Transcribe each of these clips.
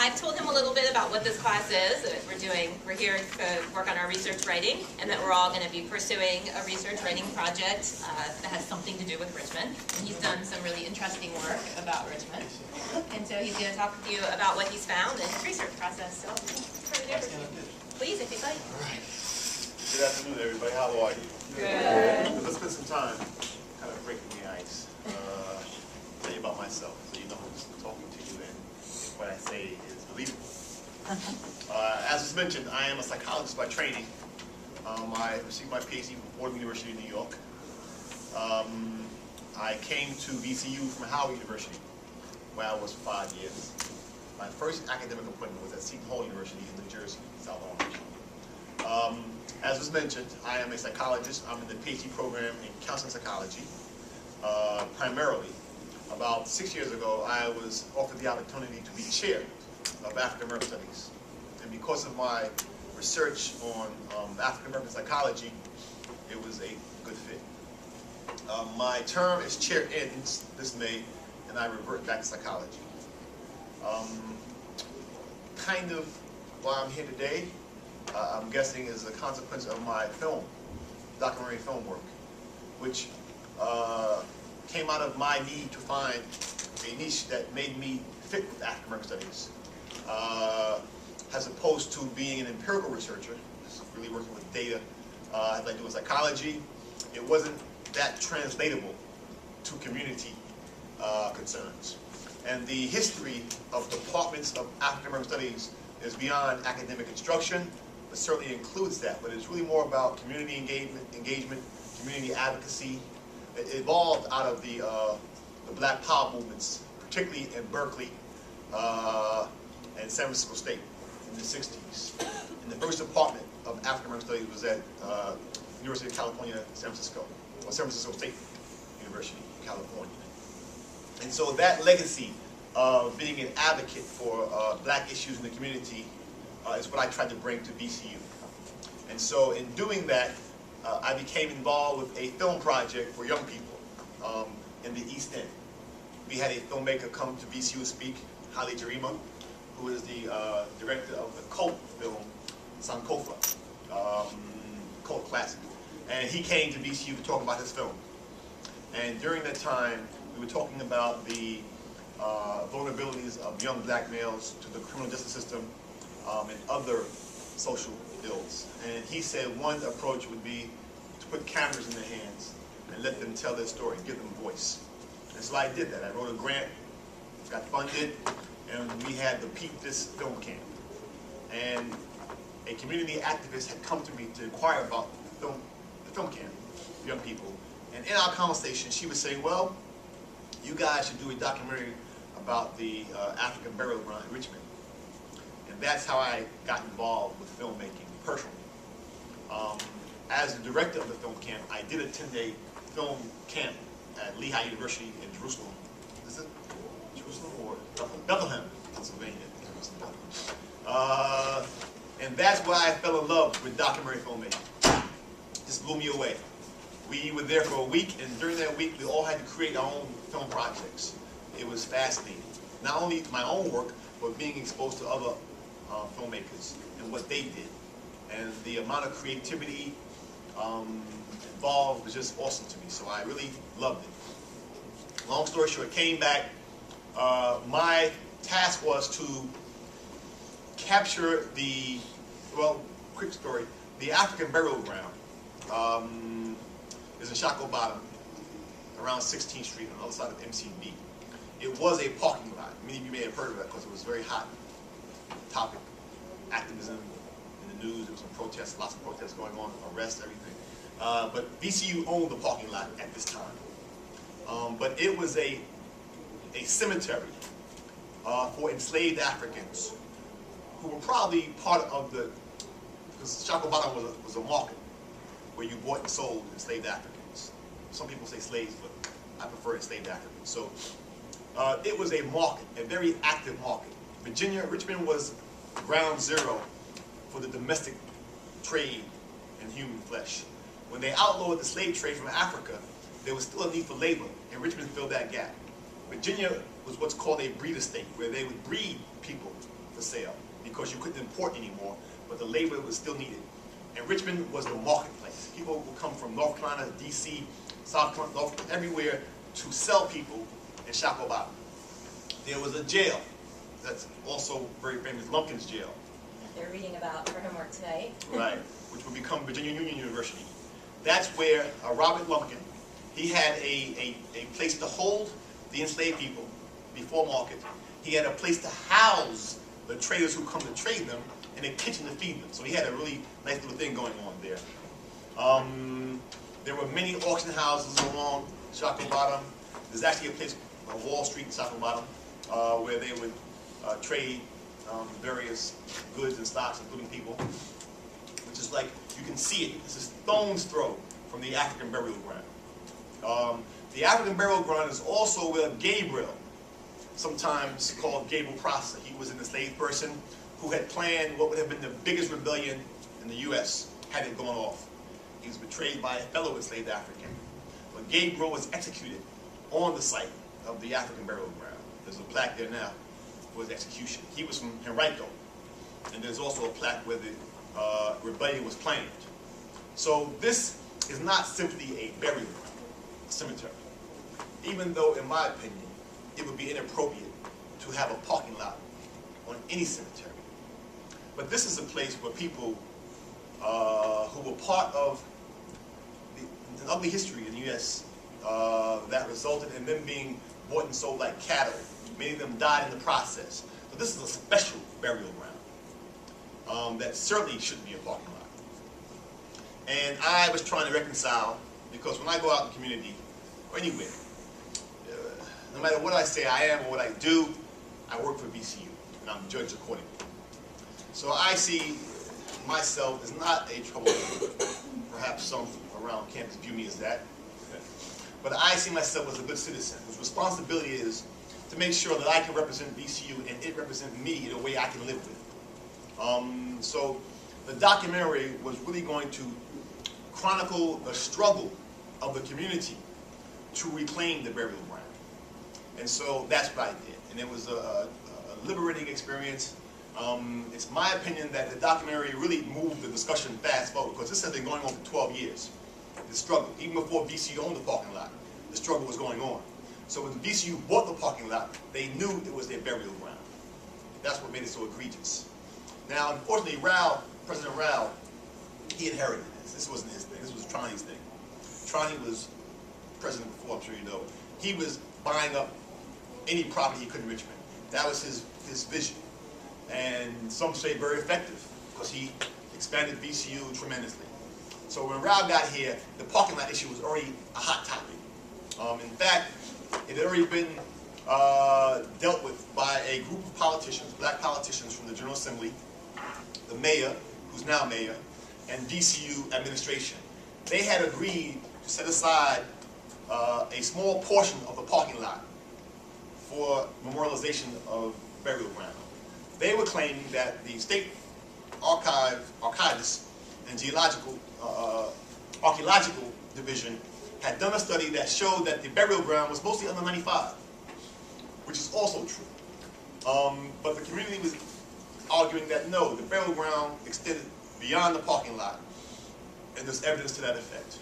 I've told him a little bit about what this class is. That we're here to work on our research writing, and that we're all going to be pursuing a research writing project that has something to do with Richmond. And he's done some really interesting work about Richmond. And so he's going to talk to you about what he's found in his research process. So, please, if you'd like. All right. Good afternoon, everybody. How are you? Good. Let's spend some time kind of breaking the ice. Tell you about myself, so you know who's talking to you and what I say is believable. As was mentioned, I am a psychologist by training. I received my PhD from Fordham University in New York. I came to VCU from Howard University, where I was for 5 years. My first academic appointment was at Seton Hall University in New Jersey, South Orange. As was mentioned, I am a psychologist. I'm in the PhD program in counseling psychology, primarily. About 6 years ago, I was offered the opportunity to be chair of African American Studies. And because of my research on African American psychology, it was a good fit. My term as chair ends this May, and I revert back to psychology. Kind of why I'm here today, I'm guessing is a consequence of my documentary film work, which came out of my need to find a niche that made me fit with African American Studies, as opposed to being an empirical researcher, just really working with data, as I do in psychology. It wasn't that translatable to community concerns. And the history of departments of African American Studies is beyond academic instruction, but certainly includes that. But it's really more about community engagement, community advocacy. It evolved out of the Black Power movements, particularly in Berkeley and San Francisco State in the 60s. And the first department of African American Studies was at University of California, San Francisco, or San Francisco State University, California. And so that legacy of being an advocate for black issues in the community is what I tried to bring to VCU. And so in doing that, I became involved with a film project for young people in the East End. We had a filmmaker come to VCU speak, Haile Jarima, who is the director of the cult film Sankofa, cult classic. And he came to VCU to talk about his film. And during that time, we were talking about the vulnerabilities of young black males to the criminal justice system and other social ills. And he said one approach would be to put cameras in their hands and let them tell their story, give them voice. And so I did that. I wrote a grant, got funded, and we had the Peep This Film Camp. And a community activist had come to me to inquire about the film camp for young people. And in our conversation, she was saying, well, you guys should do a documentary about the African burial ground in Richmond. And that's how I got involved with filmmaking personally. As the director of the film camp, I did attend a film camp at Lehigh University in Jerusalem. Is it Jerusalem or Bethlehem, Pennsylvania? And that's why I fell in love with documentary filmmaking. Just blew me away. We were there for a week, and during that week, we all had to create our own film projects. It was fascinating. Not only my own work, but being exposed to other filmmakers and what they did. And the amount of creativity involved was just awesome to me, so I really loved it. Long story short, came back. My task was to capture the, well, quick story, the African burial ground. Is in Shackled Bottom, around 16th Street on the other side of MCB. It was a parking lot. Many of you may have heard of that because it was a very hot topic. Activism in the news, there was some protests, lots of protests going on, arrests, everything. But VCU owned the parking lot at this time. But it was a cemetery for enslaved Africans who were probably part of the, because Shackled Bottom was a market where you bought and sold enslaved Africans. Some people say slaves, but I prefer enslaved Africans. So it was a market, a very active market. Richmond was ground zero for the domestic trade in human flesh. When they outlawed the slave trade from Africa, there was still a need for labor, and Richmond filled that gap. Virginia was what's called a breeder state, where they would breed people for sale because you couldn't import anymore, but the labor was still needed. And Richmond was the marketplace. People would come from North Carolina, DC, South Carolina, North Carolina, everywhere to sell people in Shacobah. There was a jail that's also very famous, Lumpkin's Jail. They're reading about for homework today. Right, which would become Virginia Union University. That's where Robert Lumpkin, he had a place to hold the enslaved people before market. He had a place to house the traders who come to trade them, and a kitchen to feed them. So he had a really nice little thing going on there. There were many auction houses along Shacobah. There's actually a place, Wall Street in Shacobah, where they would trade various goods and stocks, including people, which is like, you can see it. It's a stone's throw from the African burial ground. The African burial ground is also where Gabriel, sometimes called Gabriel Prosser, he was an enslaved person who had planned what would have been the biggest rebellion in the U.S. had it gone off. He was betrayed by a fellow enslaved African. But Gabriel was executed on the site of the African burial ground. There's a plaque there now for his execution. He was from Henrico, and there's also a plaque where the rebellion was planned. So this is not simply a burial ground, a cemetery. Even though, in my opinion, it would be inappropriate to have a parking lot on any cemetery. But this is a place where people who were part of an ugly history in the U.S. That resulted in them being bought and sold like cattle. Many of them died in the process. So this is a special burial ground that certainly shouldn't be a parking lot. And I was trying to reconcile, because when I go out in the community, or anywhere, no matter what I say I am or what I do, I work for VCU, and I'm judged accordingly. So I see myself as not a troublemaker. Perhaps some around campus view me as that. But I see myself as a good citizen, whose responsibility is to make sure that I can represent VCU and it represents me in a way I can live with. So the documentary was really going to chronicle the struggle of the community to reclaim the burial ground. And so that's what I did. And it was a liberating experience. It's my opinion that the documentary really moved the discussion fast forward, because this has been going on for 12 years. The struggle, even before VCU owned the parking lot, the struggle was going on. So when VCU bought the parking lot, they knew it was their burial ground. That's what made it so egregious. Now, unfortunately, President Rao, he inherited this. This wasn't his thing. This was Trani's thing. Trani was president before, I'm sure you know. He was buying up any property he could in Richmond. That was his vision. And some say very effective, because he expanded VCU tremendously. So when Rao got here, the parking lot issue was already a hot topic. In fact, it had already been dealt with by a group of politicians, black politicians from the General Assembly, the mayor, who's now mayor, and VCU administration. They had agreed to set aside a small portion of the parking lot for memorialization of burial ground. They were claiming that the state archivists and archaeological division had done a study that showed that the burial ground was mostly under 95, which is also true. But the community was arguing that no, the burial ground extended beyond the parking lot, and there's evidence to that effect.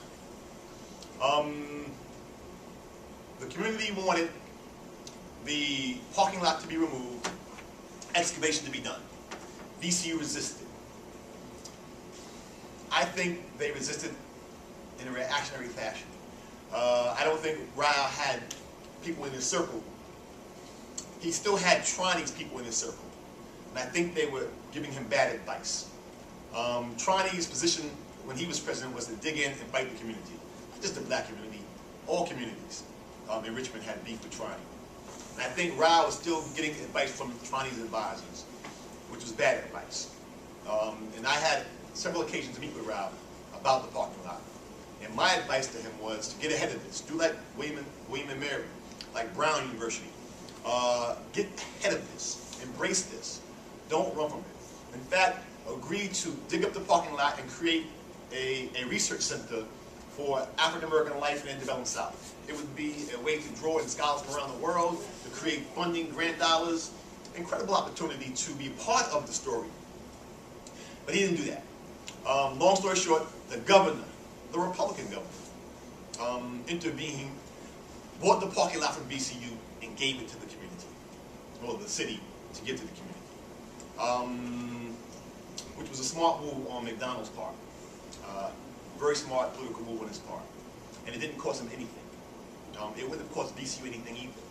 The community wanted the parking lot to be removed, excavation to be done. VCU resisted. I think they resisted in a reactionary fashion. I don't think Rao had people in his circle. He still had Trani's people in his circle. And I think they were giving him bad advice. Trani's position when he was president was to dig in and fight the community. Not just the black community, all communities in Richmond had beef with Trani. And I think Rao was still getting advice from Trani's advisors, which was bad advice. And I had several occasions to meet with Rao about the parking lot. And my advice to him was to get ahead of this. Do like William and Mary, like Brown University. Get ahead of this. Embrace this. Don't run from it. In fact, agree to dig up the parking lot and create a research center for African American life in the developing South. It would be a way to draw in scholars from around the world, to create funding, grant dollars, incredible opportunity to be part of the story. But he didn't do that. Long story short, the governor, the Republican governor, intervened, bought the parking lot from VCU and gave it to the community, or the city to give to the community, which was a smart move on McDonald's part. Very smart political move on his part. And it didn't cost him anything. It wouldn't have cost VCU anything either.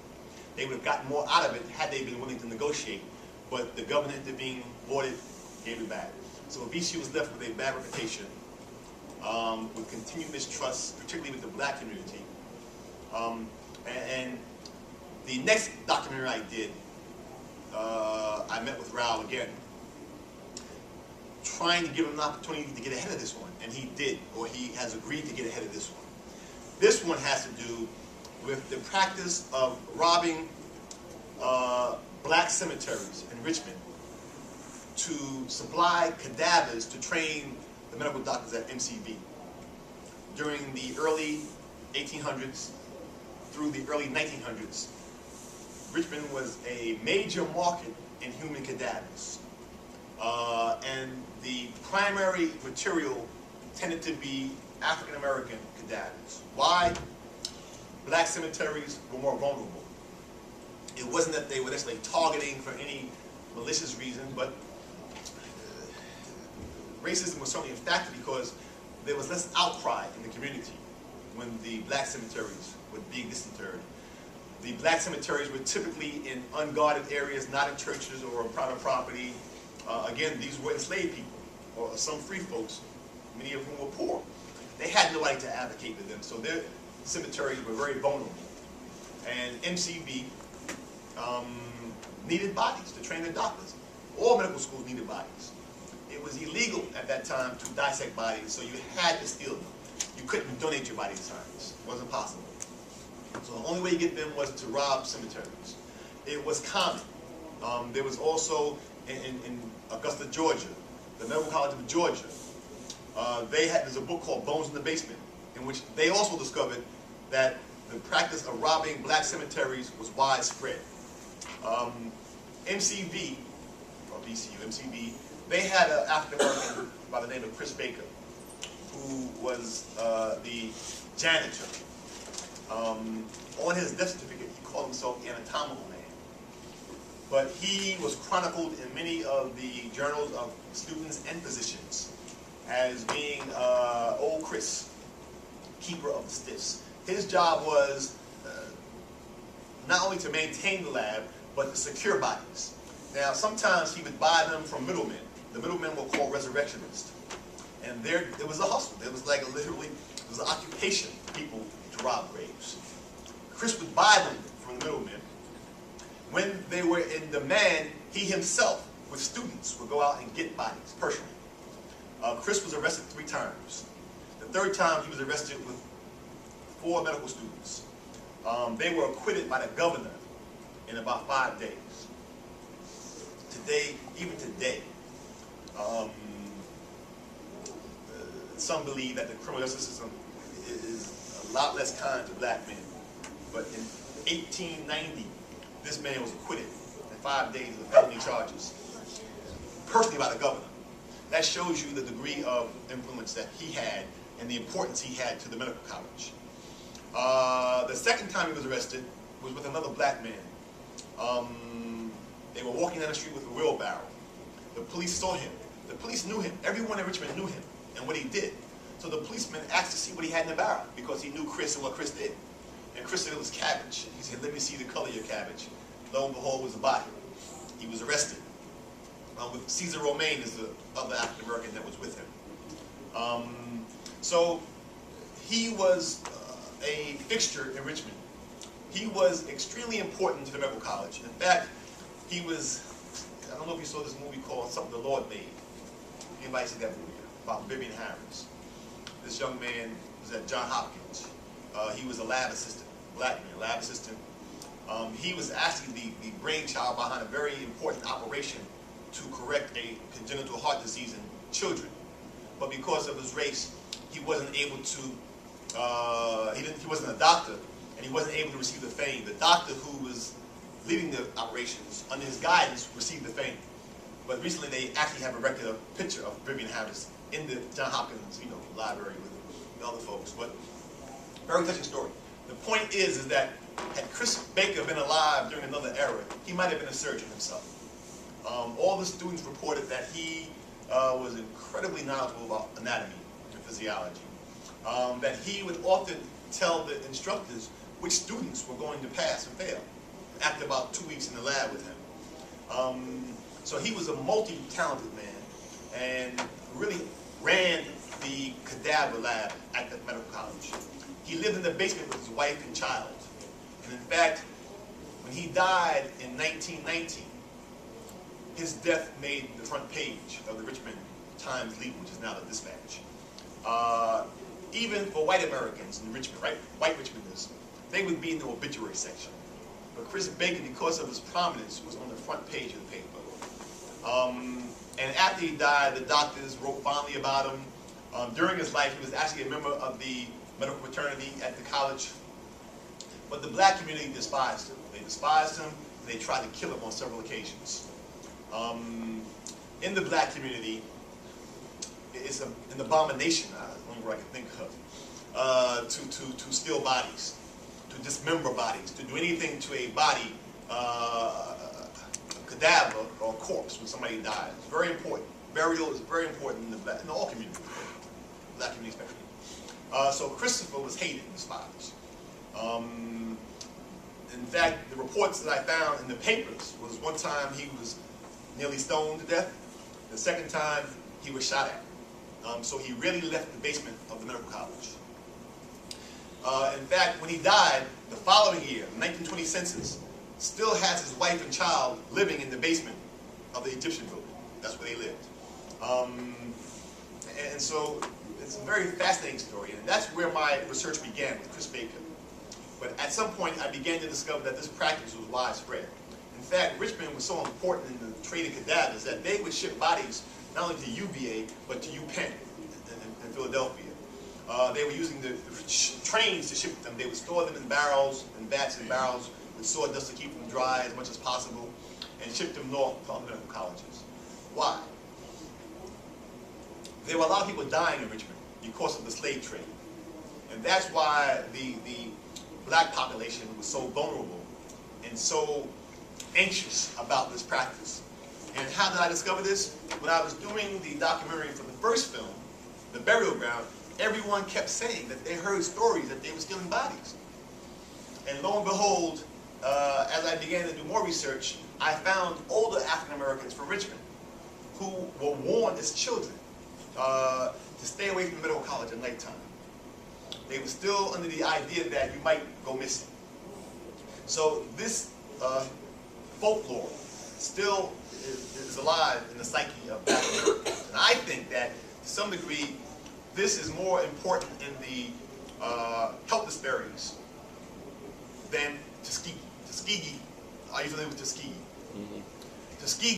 They would have gotten more out of it had they been willing to negotiate, but the governor intervened, bought it, gave it back. So VCU was left with a bad reputation, with continued mistrust, particularly with the black community. And the next documentary I did, I met with Raul again, trying to give him an opportunity to get ahead of this one, and he did, or he has agreed to get ahead of this one. This one has to do with the practice of robbing black cemeteries in Richmond to supply cadavers to train the medical doctors at MCV. During the early 1800s through the early 1900s, Richmond was a major market in human cadavers. And the primary material tended to be African American cadavers. Why? Black cemeteries were more vulnerable. It wasn't that they were necessarily targeting for any malicious reason, but racism was certainly a factor because there was less outcry in the community when the black cemeteries were being disinterred. The black cemeteries were typically in unguarded areas, not in churches or on private property. Again, these were enslaved people, or some free folks, many of whom were poor. They had nobody to advocate for them, so their cemeteries were very vulnerable. And MCV needed bodies to train their doctors. All medical schools needed bodies. It was illegal at that time to dissect bodies, so you had to steal them. You couldn't donate your body to science. It wasn't possible. So the only way you get them was to rob cemeteries. It was common. There was also in Augusta, Georgia, the Medical College of Georgia, there's a book called Bones in the Basement, in which they also discovered that the practice of robbing black cemeteries was widespread. MCV, or VCU, MCV, they had an African American by the name of Chris Baker, who was the janitor. On his death certificate, he called himself the anatomical man. But he was chronicled in many of the journals of students and physicians as being old Chris, keeper of the stiffs. His job was not only to maintain the lab, but to secure bodies. Now, sometimes he would buy them from middlemen. The middlemen were called resurrectionists. And there, it was a hustle. It was like literally, it was an occupation for people to rob graves. Chris would buy them from the middlemen. When they were in demand, he himself, with students, would go out and get bodies personally. Chris was arrested 3 times. The 3rd time, he was arrested with 4 medical students. They were acquitted by the governor in about 5 days. Today, even today, some believe that the criminal justice system is a lot less kind to black men. But in 1890, this man was acquitted in 5 days of felony charges, personally by the governor. That shows you the degree of influence that he had and the importance he had to the medical college. The 2nd time he was arrested was with another black man. They were walking down the street with a wheelbarrow. The police saw him. The police knew him. Everyone in Richmond knew him and what he did. So the policeman asked to see what he had in the barrel because he knew Chris and what Chris did. And Chris said it was cabbage. He said, "Let me see the color of your cabbage." Lo and behold, it was a body. He was arrested. With Caesar Romaine is the other African American that was with him. So he was a fixture in Richmond. He was extremely important to the medical college. In fact, he was, I don't know if you saw this movie called Something the Lord Made. Anybody see that movie? About Vivian Harris. This young man was at Johns Hopkins. He was a lab assistant, black man, lab assistant. He was actually the brainchild behind a very important operation to correct a congenital heart disease in children. But because of his race, he wasn't able to, he wasn't a doctor, and he wasn't able to receive the fame. The doctor who was leading the operations under his guidance, received the fame. But recently they actually have erected a picture of Vivian Harris in the Johns Hopkins, library with other folks. But very touching story. The point is that had Chris Baker been alive during another era, he might have been a surgeon himself. All the students reported that he was incredibly knowledgeable about anatomy and physiology. That he would often tell the instructors which students were going to pass and fail after about 2 weeks in the lab with him. So he was a multi-talented man and really ran the cadaver lab at the medical college. He lived in the basement with his wife and child. And in fact, when he died in 1919, his death made the front page of the Richmond Times-Leader, which is now the Dispatch. Even for white Americans in Richmond, right, white Richmonders, they would be in the obituary section. But Chris Baker, because of his prominence, was on the front page of the paper. And after he died, the doctors wrote fondly about him. During his life, he was actually a member of the medical fraternity at the college. But the black community despised him. They despised him, and they tried to kill him on several occasions. In the black community, it's an abomination, the only word I can think of, to steal bodies, to dismember bodies, to do anything to a body, cadaver or corpse when somebody dies. It's very important. Burial is very important in all communities, black community especially. So Christopher was hated and despised. In fact, the reports that I found in the papers was one time he was nearly stoned to death. The second time he was shot at. So he really left the basement of the medical college. In fact, when he died, the following year, the 1920 census, still has his wife and child living in the basement of the Egyptian building. That's where they lived. And so it's a very fascinating story, and that's where my research began with Chris Baker. But at some point, I began to discover that this practice was widespread. In fact, Richmond was so important in the trade of cadavers that they would ship bodies not only to UVA, but to UPenn in Philadelphia. They were using the trains to ship them. They would store them in barrels, in vats and barrels, with sawdust to keep them dry as much as possible, and ship them north to other medical colleges. Why? There were a lot of people dying in Richmond because of the slave trade. And that's why the black population was so vulnerable and so anxious about this practice. And how did I discover this? When I was doing the documentary for the first film, The Burial Ground, everyone kept saying that they heard stories that they were stealing bodies. And lo and behold, as I began to do more research, I found older African Americans from Richmond who were warned as children to stay away from medical college at nighttime. They were still under the idea that you might go missing. So this folklore still is alive in the psyche of Black Americans. And I think that to some degree, this is more important in the health disparities than Tuskegee. Tuskegee, are you familiar with Tuskegee? Mm-hmm. Tuskegee